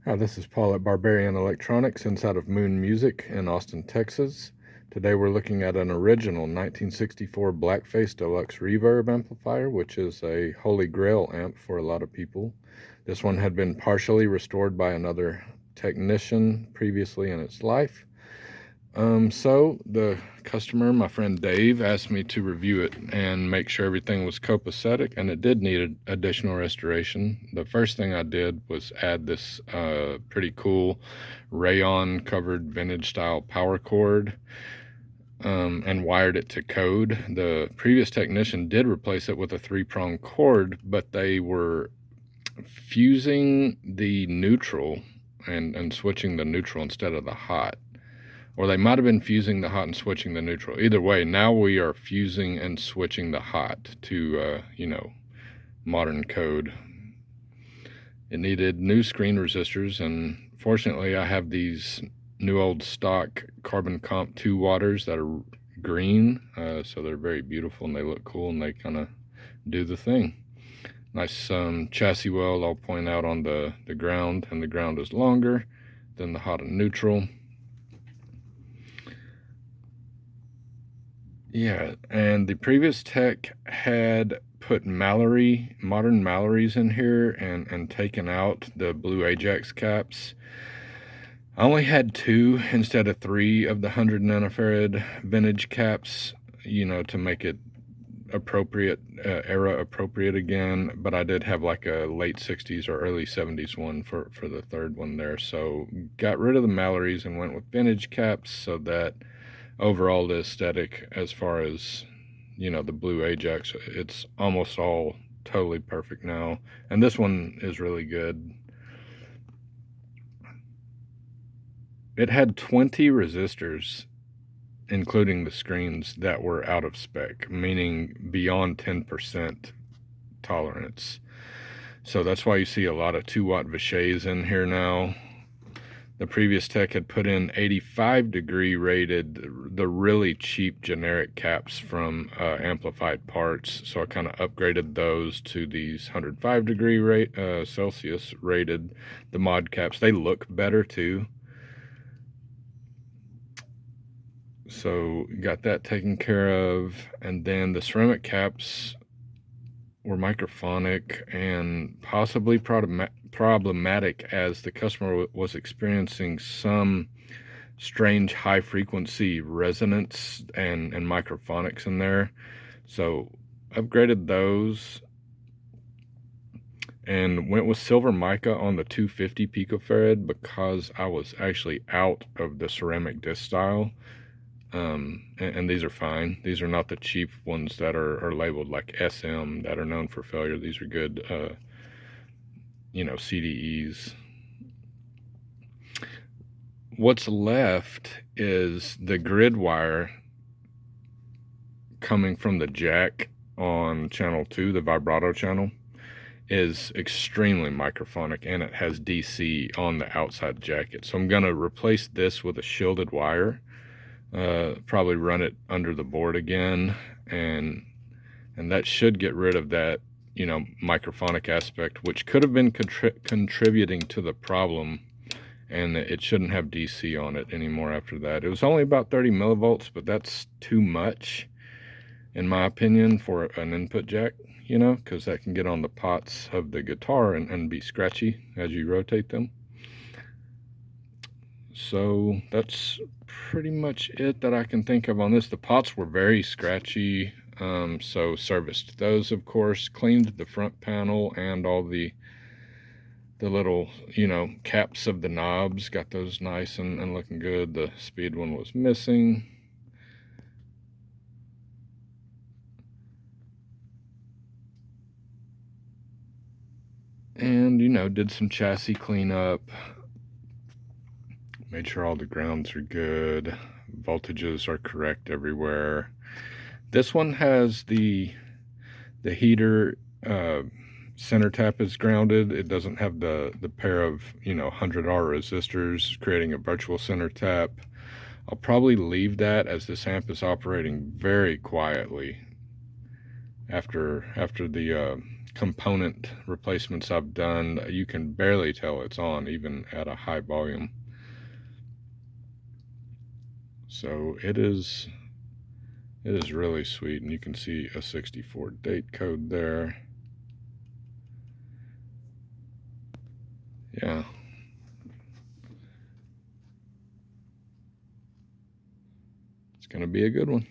Hi, this is Paul at Barbarian Electronics inside of Moon Music in Austin, Texas. Today we're looking at an original 1964 Blackface Deluxe Reverb amplifier, which is a holy grail amp for a lot of people. This one had been partially restored by another technician previously in its life. So the customer, my friend Dave, asked me to review it and make sure everything was copacetic, and it did need additional restoration. The first thing I did was add this pretty cool rayon covered vintage style power cord and wired it to code. The previous technician did replace it with a 3-prong cord, but they were fusing the neutral and switching the neutral instead of the hot. Or they might have been fusing the hot and switching the neutral. Either way, now we are fusing and switching the hot to, modern code. It needed new screen resistors, and fortunately I have these new old stock carbon comp 2 waters that are green, so they're very beautiful and they look cool and they kind of do the thing. Nice chassis weld, I'll point out, on the ground, and the ground is longer than the hot and neutral. Yeah, and the previous tech had put modern Mallories in here and taken out the blue Ajax caps. I only had 2 instead of 3 of the 100 nanofarad vintage caps, to make it appropriate, era appropriate again, but I did have like a late 60s or early 70s one for the third one there. So got rid of the Mallories and went with vintage caps, so that overall the aesthetic, as far as the blue Ajax, it's almost all totally perfect now, and this one is really good. It had 20 resistors, including the screens, that were out of spec, meaning beyond 10% tolerance. So that's why you see a lot of 2-watt Vichets in here now. The previous tech had put in 85-degree rated, the really cheap generic caps from Amplified Parts. So I kind of upgraded those to these 105-degree Celsius rated, the mod caps. They look better too. So got that taken care of. And then the ceramic caps were microphonic and possibly problematic, as the customer was experiencing some strange high frequency resonance and microphonics in there. So upgraded those and went with silver mica on the 250 picofarad, because I was actually out of the ceramic disc style. And these are fine. These are not the cheap ones that are labeled like SM that are known for failure. These are good, CDEs. What's left is the grid wire coming from the jack on channel 2, the Vibrato Channel, is extremely microphonic, and it has DC on the outside jacket. So I'm going to replace this with a shielded wire. Probably run it under the board again, and that should get rid of that microphonic aspect, which could have been contributing to the problem, and it shouldn't have DC on it anymore after that. It was only about 30 millivolts, but that's too much in my opinion for an input jack, because that can get on the pots of the guitar and be scratchy as you rotate them. So that's pretty much it that I can think of on this. The pots were very scratchy, so serviced those, of course, cleaned the front panel and all the little, caps of the knobs, got those nice and looking good. The speed one was missing. And, did some chassis cleanup. Made sure all the grounds are good, voltages are correct everywhere. This one has the heater center tap is grounded. It doesn't have the pair of 100R resistors creating a virtual center tap. I'll probably leave that, as this amp is operating very quietly after the component replacements I've done, you can barely tell it's on, even at a high volume. So it is really sweet, and you can see a 64 date code there. Yeah. It's going to be a good one.